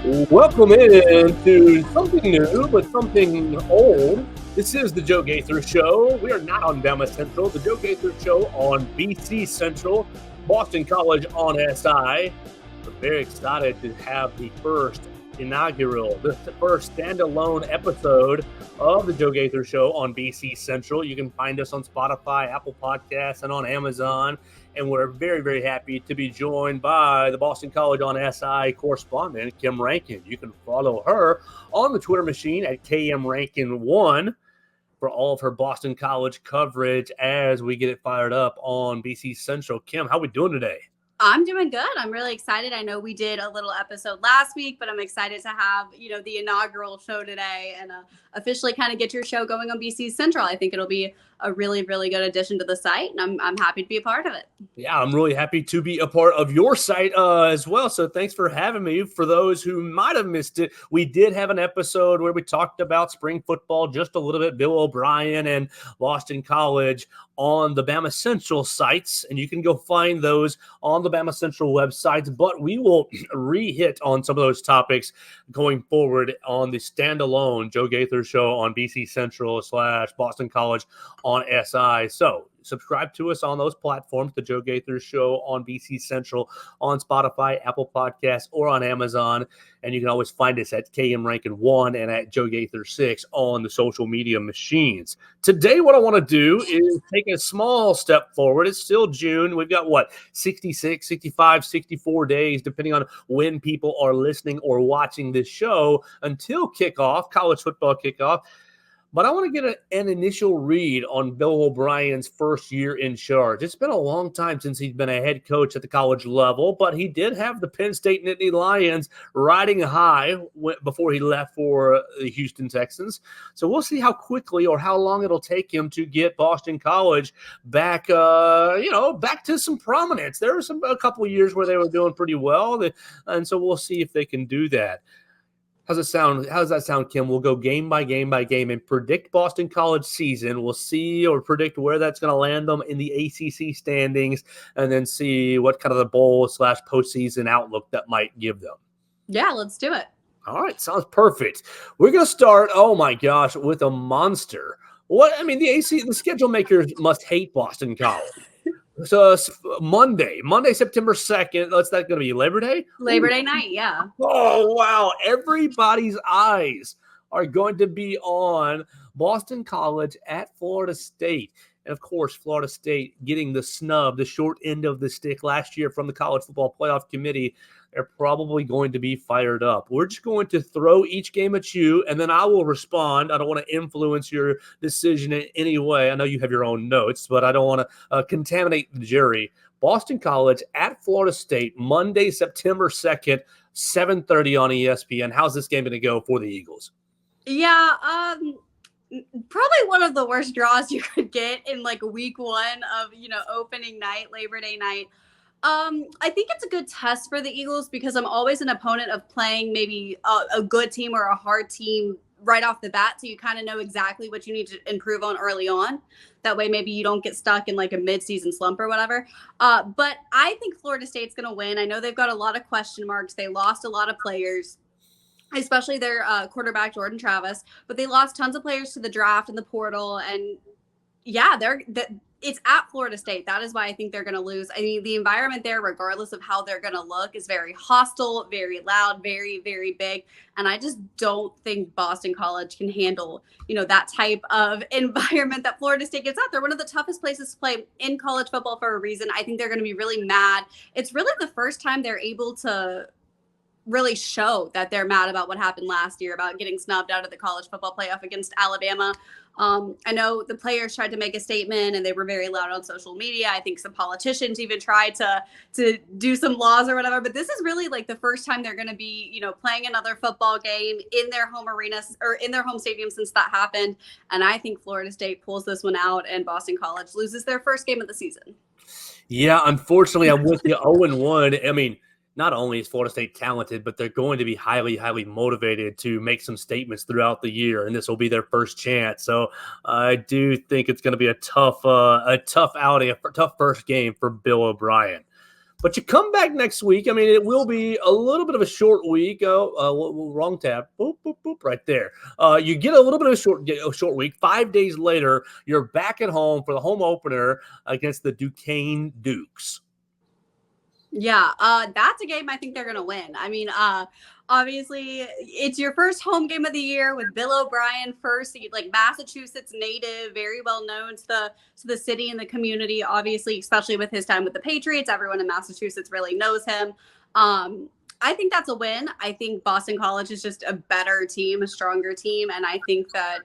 Welcome in to something new, but something old. This is the Joe Gaither Show. We are not on BCCentral. The Joe Gaither Show on BCCentral, Boston College on SI. We're very excited to have the first inaugural, the first standalone episode of the Joe Gaither Show on BCCentral. You can find us on Spotify, Apple Podcasts, and on Amazon. And we're very, very happy to be joined by the Boston College on SI correspondent, Kim Rankin. You can follow her on the Twitter machine at KMRankin1 for all of her Boston College coverage as we get it fired up on BCCentral. Kim, how are we doing today? I'm doing good. I'm really excited. I know we did a little episode last week, but I'm excited to have, the inaugural show today and officially kind of get your show going on BCCentral. I think it'll be a really, really good addition to the site, and I'm happy to be a part of it. Yeah, I'm really happy to be a part of your site as well. So thanks for having me. For those who might have missed it, we did have an episode where we talked about spring football just a little bit, Bill O'Brien and Boston College on the BCCentral sites, and you can go find those on the BCCentral websites, but we will re-hit on some of those topics going forward on the standalone Joe Gaither Show on BCCentral / Boston College on SI. So subscribe to us on those platforms, the Joe Gaither Show on BCCentral, on Spotify, Apple Podcasts, or on Amazon. And you can always find us at KMRankin1 and at Joe Gaither 6 on the social media machines. Today, what I want to do is take a small step forward. It's still June. We've got, 66, 65, 64 days, depending on when people are listening or watching this show, until kickoff, college football kickoff. But I want to get an initial read on Bill O'Brien's first year in charge. It's been a long time since he's been a head coach at the college level, but he did have the Penn State Nittany Lions riding high before he left for the Houston Texans. So we'll see how quickly or how long it'll take him to get Boston College back, back to some prominence. There were a couple of years where they were doing pretty well, and so we'll see if they can do that. How's it sound? How does that sound, Kim? We'll go game by game by game and predict Boston College season. We'll see or predict where that's going to land them in the ACC standings, and then see what kind of the bowl / postseason outlook that might give them. Yeah, let's do it. All right, sounds perfect. We're going to start, oh my gosh, with a monster. The schedule makers must hate Boston College. So Monday, September 2nd. That's that going to be Labor Day? Labor Day night, yeah. Oh, wow. Everybody's eyes are going to be on Boston College at Florida State. And, of course, Florida State getting the snub, the short end of the stick last year from the College Football Playoff Committee. They're probably going to be fired up. We're just going to throw each game at you, and then I will respond. I don't want to influence your decision in any way. I know you have your own notes, but I don't want to contaminate the jury. Boston College at Florida State, Monday, September 2nd, 7:30 on ESPN. How's this game going to go for the Eagles? Yeah, probably one of the worst draws you could get in week one of, opening night, Labor Day night. I think it's a good test for the Eagles because I'm always an opponent of playing maybe a good team or a hard team right off the bat. So you kind of know exactly what you need to improve on early on. That way, maybe you don't get stuck in a mid-season slump or whatever. But I think Florida State's going to win. I know they've got a lot of question marks. They lost a lot of players, especially their quarterback, Jordan Travis, but they lost tons of players to the draft and the portal. And yeah, it's at Florida State. That is why I think they're going to lose. I mean, the environment there, regardless of how they're going to look, is very hostile, very loud, very, very big. And I just don't think Boston College can handle, that type of environment that Florida State gets out. They're one of the toughest places to play in college football for a reason. I think they're going to be really mad. It's really the first time they're able to really show that they're mad about what happened last year, about getting snubbed out of the college football playoff against Alabama. I know the players tried to make a statement and they were very loud on social media. I think some politicians even tried to do some laws or whatever, but this is really the first time they're going to be, playing another football game in their home arenas or in their home stadium since that happened. And I think Florida State pulls this one out and Boston College loses their first game of the season. Yeah, unfortunately, I'm with you 0-1. I mean, not only is Florida State talented, but they're going to be highly, highly motivated to make some statements throughout the year, and this will be their first chance. So I do think it's going to be a tough outing, a tough first game for Bill O'Brien. But you come back next week. I mean, it will be a little bit of a short week. Wrong tab. Boop, boop, boop, right there. You get a little bit of a short week. 5 days later, you're back at home for the home opener against the Duquesne Dukes. Yeah, that's a game I think they're gonna win. I mean, obviously, it's your first home game of the year with Bill O'Brien first, like Massachusetts native, very well known to the city and the community. Obviously, especially with his time with the Patriots, everyone in Massachusetts really knows him. I think that's a win. I think Boston College is just a better team, a stronger team, and I think that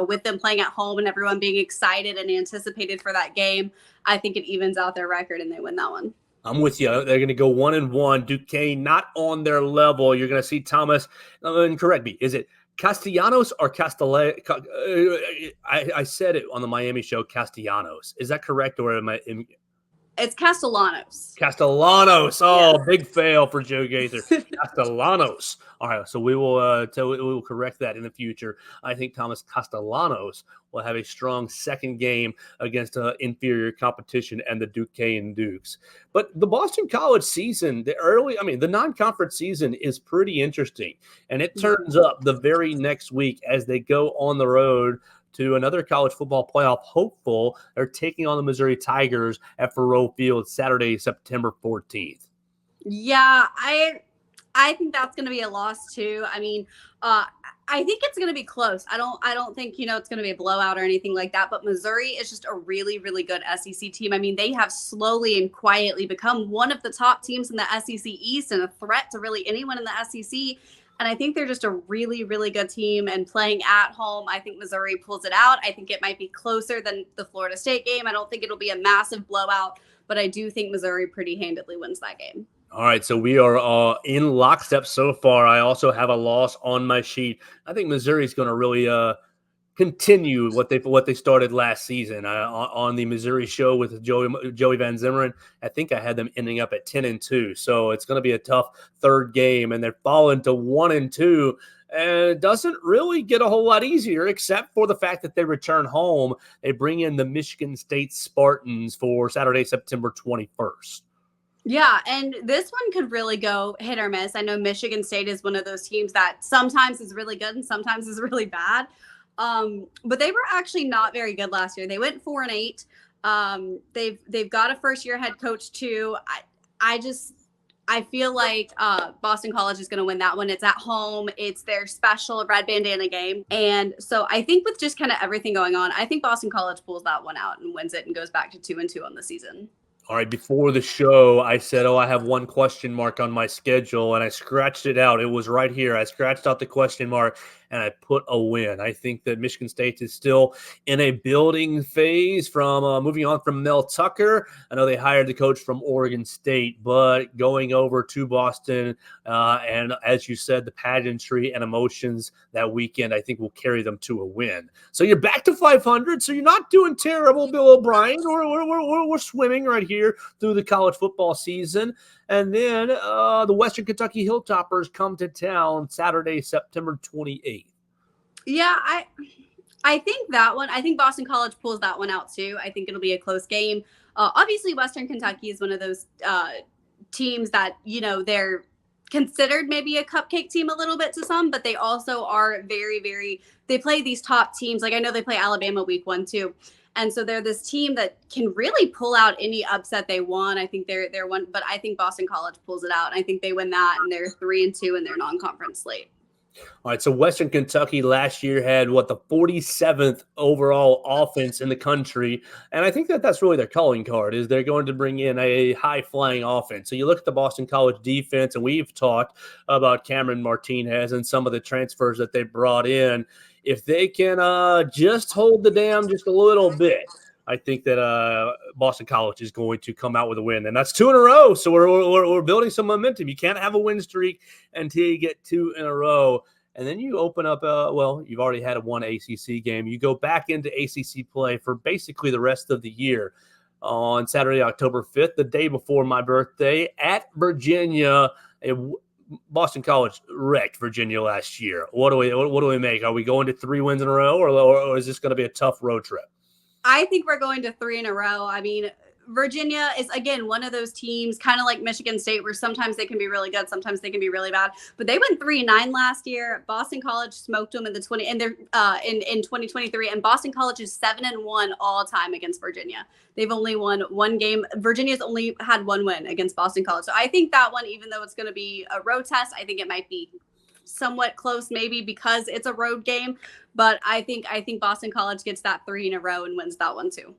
with them playing at home and everyone being excited and anticipated for that game, I think it evens out their record and they win that one. I'm with you. They're going to go 1-1. Duquesne not on their level. You're going to see Thomas. And correct me. Is it Castellanos or Castellanos? I said it on the Miami show, Castellanos. Is that correct, or am I? It's Castellanos. Castellanos. Oh, yes. Big fail for Joe Gaither. Castellanos. All right, so we will correct that in the future. I think Thomas Castellanos will have a strong second game against inferior competition and the Duquesne Dukes. But the Boston College season, the non-conference season is pretty interesting. And it turns up the very next week as they go on the road to another college football playoff hopeful. They're taking on the Missouri Tigers at Faurot Field Saturday, September 14th. Yeah, I think that's going to be a loss too. I mean, I think it's going to be close. I don't think it's going to be a blowout or anything like that. But Missouri is just a really, really good SEC team. I mean, they have slowly and quietly become one of the top teams in the SEC East and a threat to really anyone in the SEC. And I think they're just a really, really good team. And playing at home, I think Missouri pulls it out. I think it might be closer than the Florida State game. I don't think it'll be a massive blowout, but I do think Missouri pretty handedly wins that game. All right, so we are in lockstep so far. I also have a loss on my sheet. I think Missouri's going to really continue what they started last season. On the Missouri show with Joey Van Zimmeren, I think I had them ending up at 10-2. So it's going to be a tough third game, and they're falling to 1-2. And it doesn't really get a whole lot easier, except for the fact that they return home. They bring in the Michigan State Spartans for Saturday, September 21st. Yeah, and this one could really go hit or miss. I know Michigan State is one of those teams that sometimes is really good and sometimes is really bad. But they were actually not very good last year. They went 4-8. They've got a first-year head coach too. I feel like Boston College is going to win that one. It's at home. It's their special red bandana game. And so I think with just kind of everything going on, I think Boston College pulls that one out and wins it and goes back to 2-2 on the season. All right, before the show, I said, I have one question mark on my schedule, and I scratched it out. It was right here. I scratched out the question mark, and I put a win. I think that Michigan State is still in a building phase from moving on from Mel Tucker. I know they hired the coach from Oregon State, but going over to Boston, and as you said, the pageantry and emotions that weekend, I think will carry them to a win. So you're back to 500, so you're not doing terrible, Bill O'Brien. We're swimming right here through the college football season. And then the Western Kentucky Hilltoppers come to town Saturday, September 28th. Yeah, I think that one. I think Boston College pulls that one out too. I think it'll be a close game. Obviously, Western Kentucky is one of those teams that, they're considered maybe a cupcake team a little bit to some, but they also are very, very, they play these top teams. Like I know they play Alabama week 1 too. And so they're this team that can really pull out any upset they want. I think they're one, but I think Boston College pulls it out. And I think they win that, and they're 3-2 in their non-conference slate. All right, so Western Kentucky last year had the 47th overall offense in the country, and I think that's really their calling card is they're going to bring in a high-flying offense. So you look at the Boston College defense, and we've talked about Cameron Martinez and some of the transfers that they brought in. If they can just hold the dam just a little bit, I think that Boston College is going to come out with a win, and that's 2 in a row. So we're building some momentum. You can't have a win streak until you get 2 in a row, and then you open up. You've already had one ACC game. You go back into ACC play for basically the rest of the year. On Saturday, October 5th, the day before my birthday, at Virginia. Boston College wrecked Virginia last year. What do we make? Are we going to 3 wins in a row, or is this going to be a tough road trip? I think we're going to 3 in a row. I mean, Virginia is, again, one of those teams, kind of like Michigan State, where sometimes they can be really good, sometimes they can be really bad. But they went 3-9 last year. Boston College smoked them in the 20 and they're in 2023. And Boston College is 7-1 all time against Virginia. They've only won one game. Virginia's only had one win against Boston College. So I think that one, even though it's going to be a road test, I think it might be somewhat close, maybe because it's a road game. But I think Boston College gets that 3 in a row and wins that one too.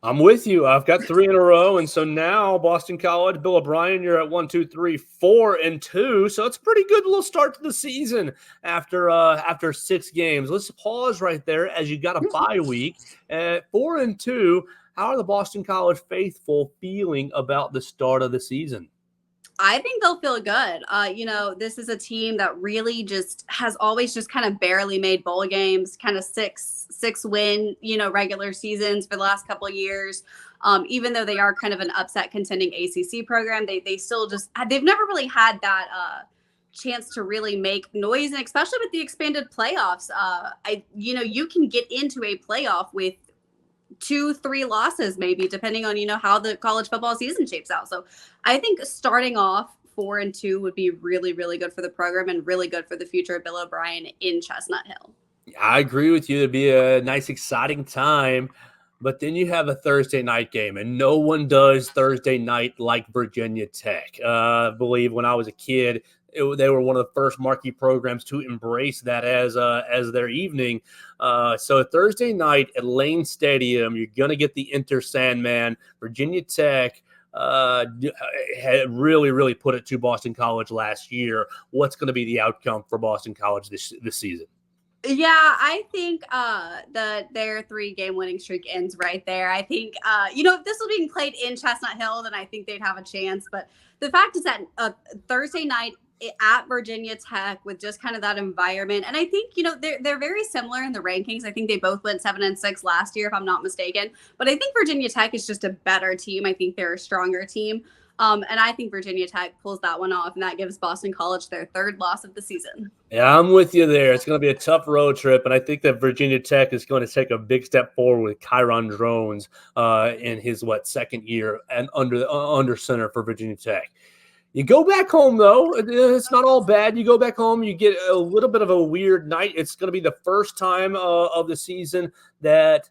I'm with you. I've got 3 in a row. And so now Boston College, Bill O'Brien, you're at 1, 2, 3, 4-2. So it's a pretty good little start to the season after 6 games. Let's pause right there as you got a bye week at 4-2. How are the Boston College faithful feeling about the start of the season? I think they'll feel good. This is a team that really just has always just kind of barely made bowl games, kind of six win, regular seasons for the last couple of years. Even though they are kind of an upset contending ACC program, they still they've never really had that chance to really make noise, and especially with the expanded playoffs. You can get into a playoff with 2-3 losses, maybe, depending on, how the college football season shapes out. So I think starting off 4-2 would be really, really good for the program and really good for the future of Bill O'Brien in Chestnut Hill. I agree with you. It'd be a nice, exciting time. But then you have a Thursday night game, and no one does Thursday night like Virginia Tech. I believe when I was a kid, they were one of the first marquee programs to embrace that as their evening. So Thursday night at Lane Stadium, you're going to get the Enter Sandman. Virginia Tech had really, really put it to Boston College last year. What's going to be the outcome for Boston College this season? Yeah, I think their 3-game winning streak ends right there. I think, if this was being played in Chestnut Hill, then I think they'd have a chance. But the fact is that Thursday night at Virginia Tech with just kind of that environment. And I think, they're very similar in the rankings. I think they both went 7-6 last year, if I'm not mistaken. But I think Virginia Tech is just a better team. I think they're a stronger team. And I think Virginia Tech pulls that one off, and that gives Boston College their 3rd loss of the season. Yeah, I'm with you there. It's going to be a tough road trip, and I think that Virginia Tech is going to take a big step forward with Kyron Drones in his, 2nd year and under center for Virginia Tech. You go back home, though. It's not all bad. You go back home, you get a little bit of a weird night. It's going to be the first time of the season that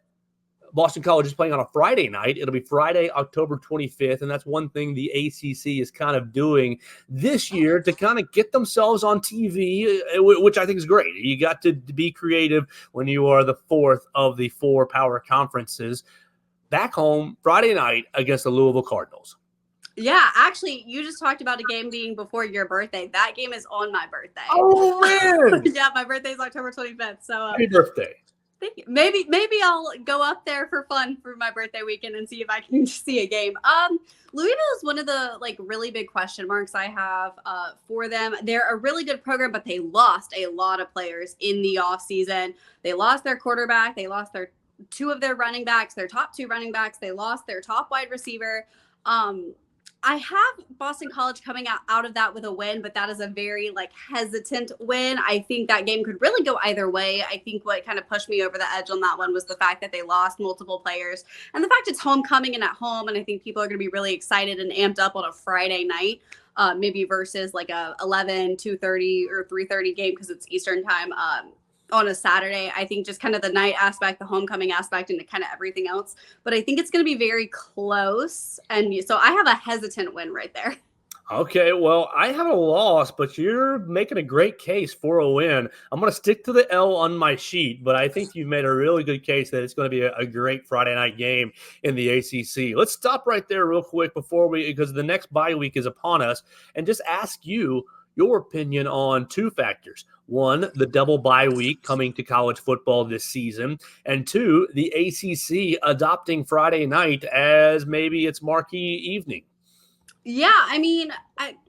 Boston College is playing on a Friday night. It'll be Friday, October 25th, and that's one thing the ACC is kind of doing this year to kind of get themselves on TV, which I think is great. You got to be creative when you are the 4th of the 4 power conferences. Back home, Friday night against the Louisville Cardinals. Yeah, actually, you just talked about a game being before your birthday. That game is on my birthday. Oh, man. Yeah, my birthday is October 25th. So happy birthday. Thank you. Maybe I'll go up there for fun for my birthday weekend and see if I can see a game. Louisville is one of the really big question marks I have for them. They're a really good program, but they lost a lot of players in the offseason. They lost their quarterback. They lost their 2 of their running backs, their top 2 running backs. They lost their top wide receiver. I have Boston College coming out of that with a win, but that is a very hesitant win. I think that game could really go either way. I think what kind of pushed me over the edge on that one was the fact that they lost multiple players and the fact it's homecoming and at home. And I think people are going to be really excited and amped up on a Friday night, maybe versus a 11, 2:30 or 3:30 game because it's Eastern time. On a Saturday. I think just kind of the night aspect, the homecoming aspect, and kind of everything else. But I think it's going to be very close. And so I have a hesitant win right there. Okay, well, I have a loss, but you're making a great case for a win. I'm going to stick to the L on my sheet, but I think you've made a really good case that it's going to be a great Friday night game in the ACC. Let's stop right there real quick because the next bye week is upon us, and just ask you your opinion on 2 factors. 1, the double bye week coming to college football this season, and 2, the ACC adopting Friday night as maybe its marquee evening. Yeah, I mean,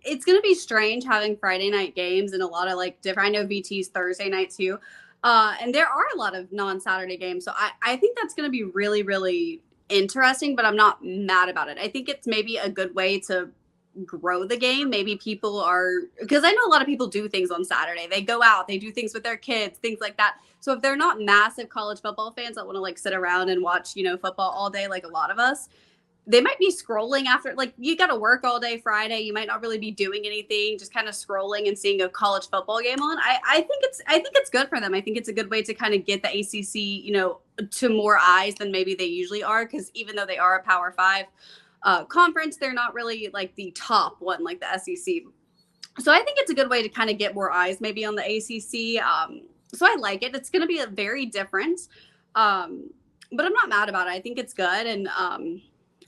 it's going to be strange having Friday night games and a lot of different. I know VT's Thursday night too, and there are a lot of non-Saturday games. So I think that's going to be really, really interesting. But I'm not mad about it. I think it's maybe a good way to grow the game. Maybe people are, because I know a lot of people do things on Saturday. They go out, they do things with their kids, things like that. So if they're not massive college football fans that want to sit around and watch, football all day like a lot of us, they might be scrolling after, like, you got to work all day Friday. You might not really be doing anything, just kind of scrolling and seeing a college football game on. I think it's good for them. I think it's a good way to kind of get the ACC, to more eyes than maybe they usually are. Because even though they are a Power Five conference, they're not really like the top one like the SEC. So I think it's a good way to kind of get more eyes maybe on the ACC. So I like it. It's going to be a very different, but I'm not mad about it. I think it's good. And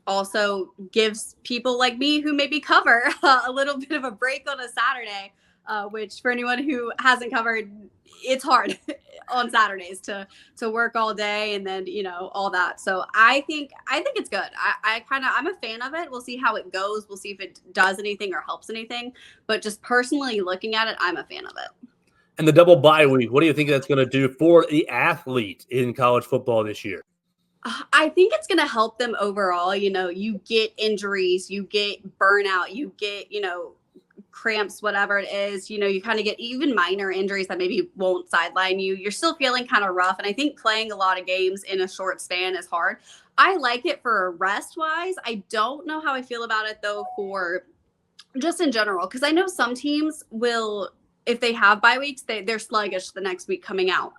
also gives people like me who maybe cover a little bit of a break on a Saturday, which for anyone who hasn't covered, it's hard on Saturdays to work all day and then, all that. So I think it's good. I'm a fan of it. We'll see how it goes. We'll see if it does anything or helps anything, but just personally looking at it, I'm a fan of it. And the double bye week, what do you think that's going to do for the athlete in college football this year? I think it's going to help them overall. You get injuries, you get burnout, you get, cramps, whatever it is, you kind of get even minor injuries that maybe won't sideline you. You're still feeling kind of rough. And I think playing a lot of games in a short span is hard. I like it for rest wise. I don't know how I feel about it though, for just in general. Cause I know some teams will, if they have bye weeks, they're sluggish the next week coming out.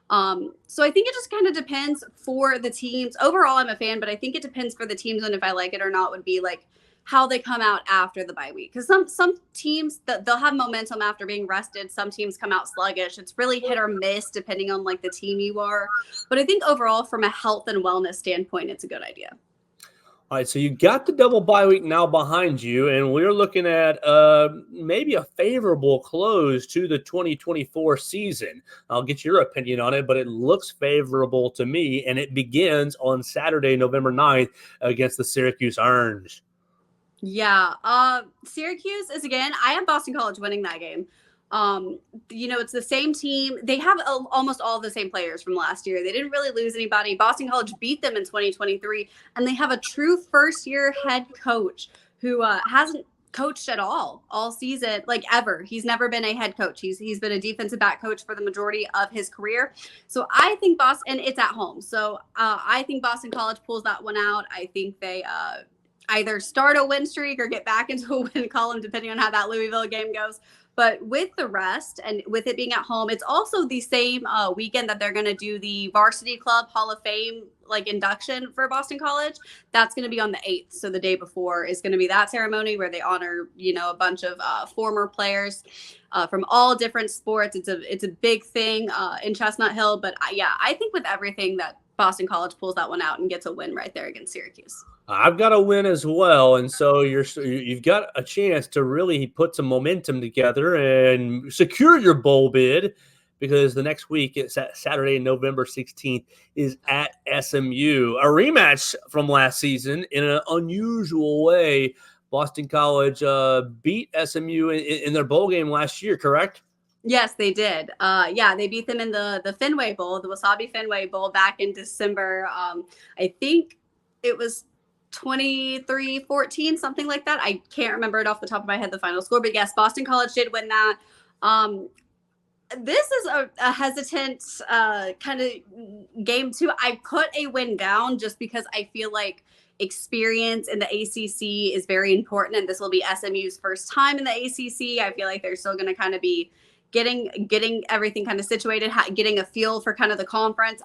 So I think it just kind of depends for the teams. Overall, I'm a fan, but I think it depends for the teams and if I like it or not would be like how they come out after the bye week. Because some teams they'll have momentum after being rested. Some teams come out sluggish. It's really hit or miss depending on like the team you are. But I think overall, from a health and wellness standpoint, it's a good idea. All right, so you got the double bye week now behind you, and we're looking at maybe a favorable close to the 2024 season. I'll get your opinion on it, but it looks favorable to me, and it begins on Saturday, November 9th against the Syracuse Orange. Yeah, Syracuse is, again, I have Boston College winning that game. It's the same team. They have almost all the same players from last year. They didn't really lose anybody. Boston College beat them in 2023, and they have a true first-year head coach who hasn't coached at all season, like ever. He's never been a head coach. He's been a defensive back coach for the majority of his career. So I think Boston, and it's at home. So I think Boston College pulls that one out. I think they either start a win streak or get back into a win column, depending on how that Louisville game goes. But with the rest and with it being at home, it's also the same weekend that they're going to do the Varsity Club Hall of Fame like induction for Boston College. That's going to be on the 8th. So the day before is going to be that ceremony where they honor, a bunch of former players from all different sports. It's a big thing in Chestnut Hill. But I think with everything that Boston College pulls that one out and gets a win right there against Syracuse. I've got a win as well, and so you've got a chance to really put some momentum together and secure your bowl bid, because the next week, it's Saturday, November 16th, is at SMU. A rematch from last season in an unusual way. Boston College beat SMU in their bowl game last year, correct? Yes, they did. They beat them in the Fenway Bowl, the Wasabi Fenway Bowl back in December. I think it was 23-14, something like that. I can't remember it off the top of my head, the final score, but yes, Boston College did win that. This is a hesitant kind of game too. I put a win down just because I feel like experience in the ACC is very important, and this will be SMU's first time in the ACC. I feel like they're still going to kind of be getting everything kind of situated, getting a feel for kind of the conference.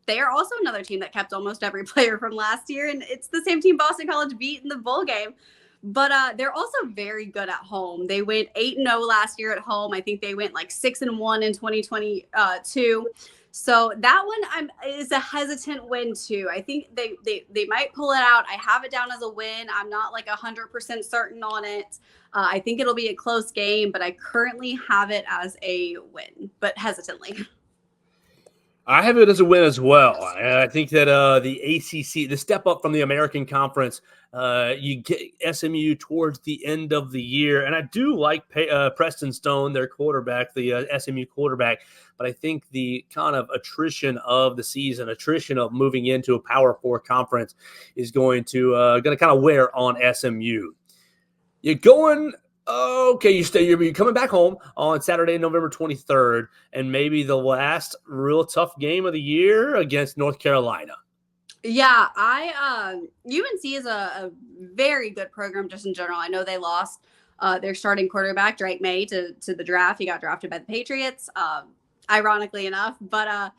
They are also another team that kept almost every player from last year, and it's the same team Boston College beat in the bowl game. But they're also very good at home. They went 8-0 last year at home. I think they went like 6-1 in 2022. So that one is a hesitant win too. I think they might pull it out. I have it down as a win. I'm not like 100% certain on it. I think it'll be a close game, but I currently have it as a win, but hesitantly. I have it as a win as well. I think that the ACC, the step up from the American Conference, you get SMU towards the end of the year. And I do like Preston Stone, their quarterback, the SMU quarterback. But I think the kind of attrition of the season, attrition of moving into a Power 4 conference is going to kind of wear on SMU. You're going... Okay, you're coming back home on Saturday, November 23rd, and maybe the last real tough game of the year against North Carolina. Yeah, UNC is a very good program just in general. I know they lost their starting quarterback Drake May to the draft. He got drafted by the Patriots, ironically enough. But I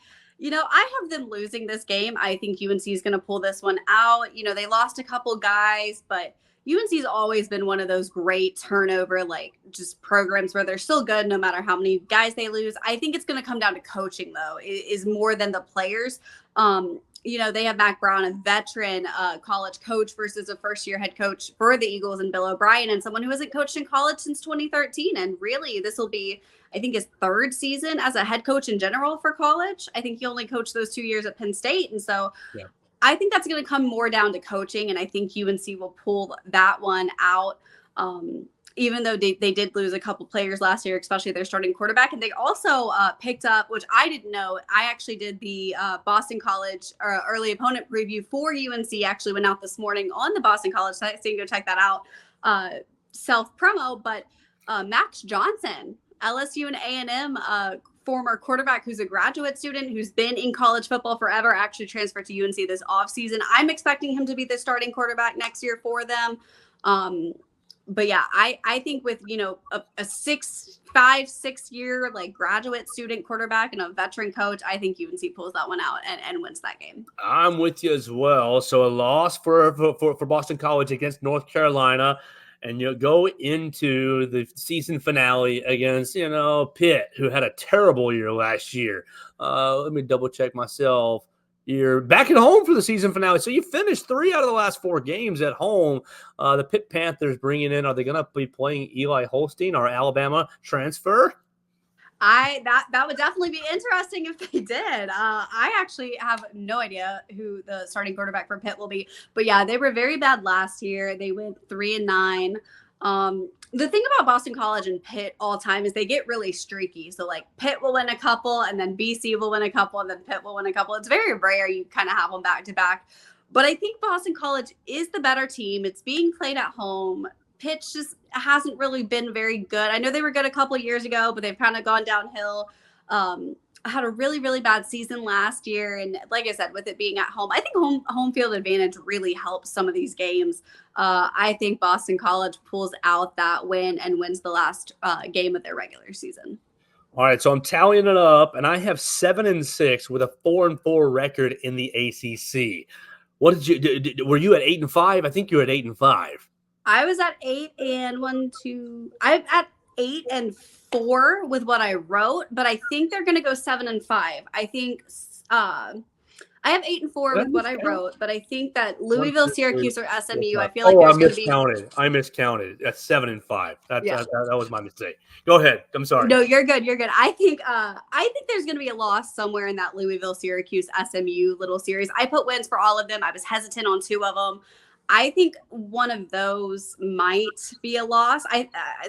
have them losing this game. I think UNC is going to pull this one out. They lost a couple guys, but UNC's always been one of those great turnover, like just programs where they're still good no matter how many guys they lose. I think it's going to come down to coaching, though, is more than the players. They have Mac Brown, a veteran college coach versus a first-year head coach for the Eagles, and Bill O'Brien, and someone who hasn't coached in college since 2013. And really, this will be, I think, his third season as a head coach in general for college. I think he only coached those 2 years at Penn State. And so I think that's going to come more down to coaching, and I think UNC will pull that one out. Even though they did lose a couple players last year, especially their starting quarterback. And they also picked up, which I didn't know, I actually did the Boston College early opponent preview for UNC, actually went out this morning on the Boston College site, so you can go check that out, self-promo. But Max Johnson, LSU and A&M former quarterback who's a graduate student who's been in college football forever, actually transferred to UNC this offseason. I'm expecting him to be the starting quarterback next year for them. But yeah, I think with, a 6 year like graduate student quarterback and a veteran coach, I think UNC pulls that one out and wins that game. I'm with you as well. So a loss for Boston College against North Carolina, and you go into the season finale against, Pitt, who had a terrible year last year. Let me double check myself. You're back at home for the season finale. So you finished 3 out of the last 4 games at home. The Pitt Panthers bringing in, are they going to be playing Eli Holstein, our Alabama transfer? That would definitely be interesting if they did. I actually have no idea who the starting quarterback for Pitt will be. But yeah, they were very bad last year. They went 3-9. The thing about Boston College and Pitt all time is they get really streaky. So like Pitt will win a couple, and then BC will win a couple, and then Pitt will win a couple. It's very rare you kind of have them back to back. But I think Boston College is the better team. It's being played at home. Pitt just hasn't really been very good. I know they were good a couple of years ago, but they've kind of gone downhill. Had a really, really bad season last year. And like I said, with it being at home, I think home field advantage really helps some of these games. I think Boston College pulls out that win and wins the last game of their regular season. All right, so I'm tallying it up, and I have 7-6 with a 4-4 record in the ACC. What did you do? Were you at 8-5? I think you were at 8-5. I was at 8-1-2. I'm at 8-4 with what I wrote, but I think they're going to go 7-5. I think I have 8-4 with what I wrote, but I think that Louisville, Syracuse, or SMU. I feel like there's going to be. I miscounted. That's 7-5. That was my mistake. Go ahead. I'm sorry. No, you're good. You're good. I think there's going to be a loss somewhere in that Louisville, Syracuse, SMU little series. I put wins for all of them. I was hesitant on 2 of them. I think one of those might be a loss.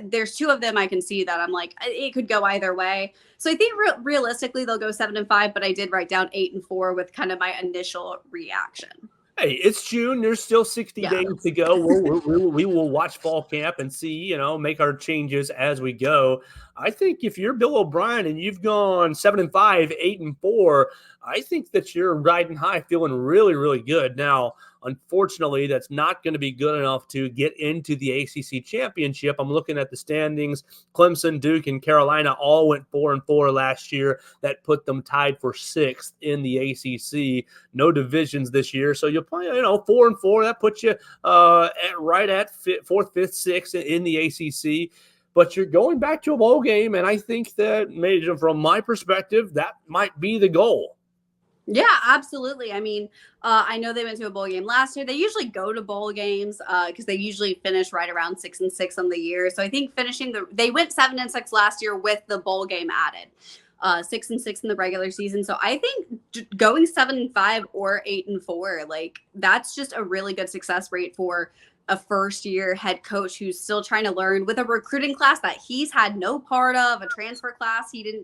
There's 2 of them I can see that I'm like, it could go either way. So I think realistically they'll go 7-5, but I did write down 8-4 with kind of my initial reaction. Hey, it's June. There's still 60 days to go. We will watch fall camp and see, make our changes as we go. I think if you're Bill O'Brien and you've gone 7-5, 8-4, I think that you're riding high, feeling really, really good. Now, unfortunately, that's not going to be good enough to get into the ACC championship. I'm looking at the standings. Clemson, Duke, and Carolina all went 4-4 last year. That put them tied for 6th in the ACC. No divisions this year, so you'll play, 4-4. That puts you right at 4th, 5th, 6th in the ACC. But you're going back to a bowl game, and I think that, from my perspective, that might be the goal. Yeah, absolutely. I mean, I know they went to a bowl game last year. They usually go to bowl games because they usually finish right around 6-6 on the year. So I think they went 7-6 last year with the bowl game added, 6-6 in the regular season. So I think going 7-5 or 8-4, like that's just a really good success rate for a first-year head coach who's still trying to learn with a recruiting class that he's had no part of, a transfer class he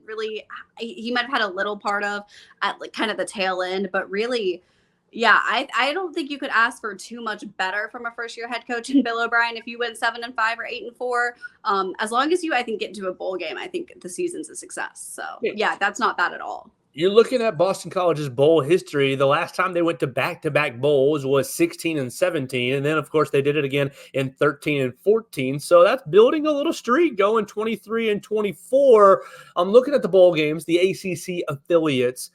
might have had a little part of at like kind of the tail end, but really, yeah, I don't think you could ask for too much better from a first-year head coach in Bill O'Brien if you went 7-5 or 8-4. As long as you, I think, get into a bowl game, I think the season's a success. So yeah, that's not bad at all. You're looking at Boston College's bowl history. The last time they went to back-to-back bowls was 16 and 17. And then, of course, they did it again in 13 and 14. So that's building a little streak going 23 and 24. I'm looking at the bowl games, the ACC affiliates.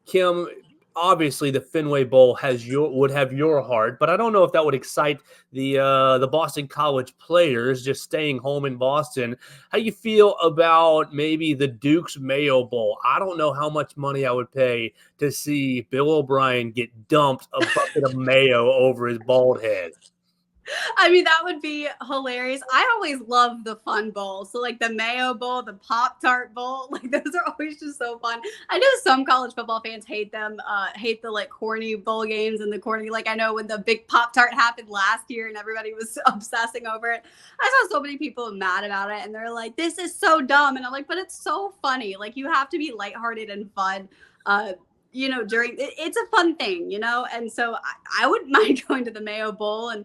Kim, obviously the Fenway Bowl would have your heart, but I don't know if that would excite the Boston College players just staying home in Boston. How you feel about maybe the Duke's Mayo Bowl? I don't know how much money I would pay to see Bill O'Brien get dumped a bucket of mayo over his bald head. I mean, that would be hilarious. I always love the fun bowls. So like the Mayo Bowl, the Pop-Tart Bowl, like those are always just so fun. I know some college football fans hate them, hate the like corny bowl games and the corny, like I know when the big Pop-Tart happened last year and everybody was obsessing over it. I saw so many people mad about it and they're like, this is so dumb. And I'm like, but it's so funny. Like you have to be lighthearted and fun. During it's a fun thing, and so I wouldn't mind going to the Mayo Bowl and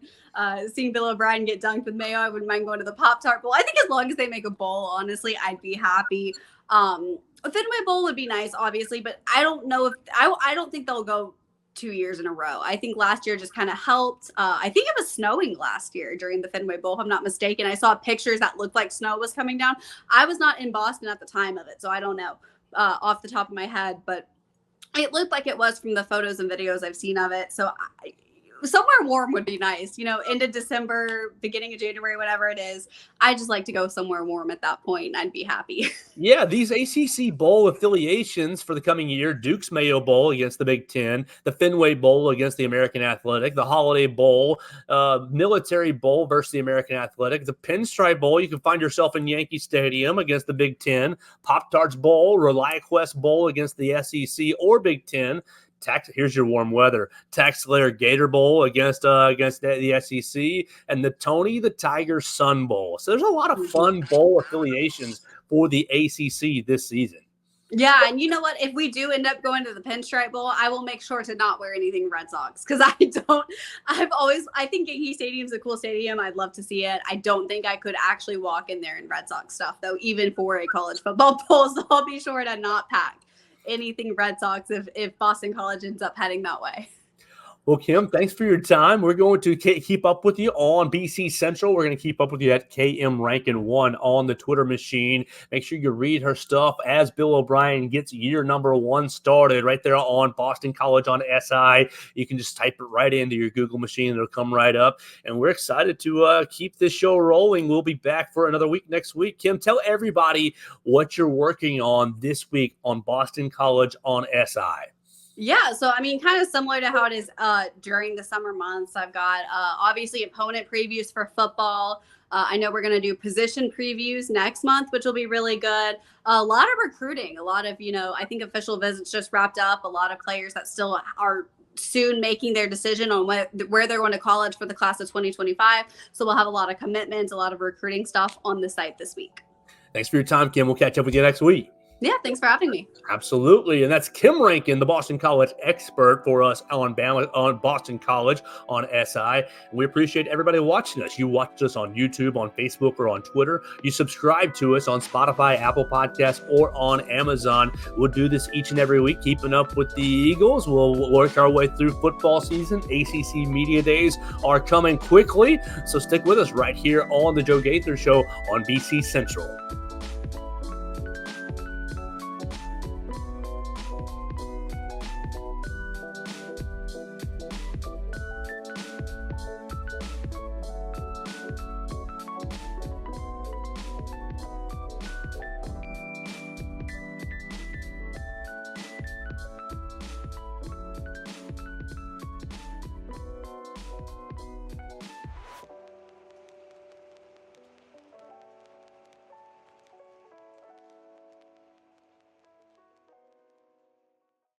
seeing Bill O'Brien get dunked with mayo. I wouldn't mind going to the Pop-Tart Bowl. I think as long as they make a bowl, honestly, I'd be happy. A Fenway Bowl would be nice, obviously, but I don't know if I don't think they'll go 2 years in a row. I think last year just kind of helped. I think it was snowing last year during the Fenway Bowl, if I'm not mistaken. I saw pictures that looked like snow was coming down. I was not in Boston at the time of it, so I don't know off the top of my head, but it looked like it was from the photos and videos I've seen of it. So somewhere warm would be nice, end of December, beginning of January, whatever it is. I just like to go somewhere warm at that point and I'd be happy. Yeah, these ACC bowl affiliations for the coming year: Duke's Mayo Bowl against the Big Ten, the Fenway Bowl against the American Athletic, the Holiday Bowl, Military Bowl versus the American Athletic, the Pinstripe Bowl. You can find yourself in Yankee Stadium against the Big Ten, Pop-Tarts Bowl, ReliaQuest Bowl against the SEC or Big Ten. Here's your warm weather: TaxSlayer Gator Bowl against the SEC, and the Tony the Tiger Sun Bowl. So there's a lot of fun bowl affiliations for the ACC this season. Yeah, and you know what? If we do end up going to the Pinstripe Bowl, I will make sure to not wear anything Red Sox because I think Yankee Stadium's a cool stadium. I'd love to see it. I don't think I could actually walk in there in Red Sox stuff, though, even for a college football bowl. So I'll be sure to not pack anything Red Sox if Boston College ends up heading that way. Well, Kim, thanks for your time. We're going to keep up with you on BCCentral. We're going to keep up with you at Kim Rankin 1 on the Twitter machine. Make sure you read her stuff as Bill O'Brien gets year number 1 started right there on Boston College on SI. You can just type it right into your Google machine. It'll come right up. And we're excited to keep this show rolling. We'll be back for another week next week. Kim, tell everybody what you're working on this week on Boston College on SI. Yeah, so I mean, kind of similar to how it is during the summer months. I've got obviously opponent previews for football. I know we're going to do position previews next month, which will be really good. A lot of recruiting, a lot of, I think official visits just wrapped up. A lot of players that still are soon making their decision on where they're going to college for the class of 2025. So we'll have a lot of commitments, a lot of recruiting stuff on the site this week. Thanks for your time, Kim. We'll catch up with you next week. Yeah, thanks for having me. Absolutely. And that's Kim Rankin, the Boston College expert for us on Boston College on SI. We appreciate everybody watching us. You watch us on YouTube, on Facebook, or on Twitter. You subscribe to us on Spotify, Apple Podcasts, or on Amazon. We'll do this each and every week, keeping up with the Eagles. We'll work our way through football season. ACC Media Days are coming quickly. So stick with us right here on the Joe Gaither Show on BCCentral.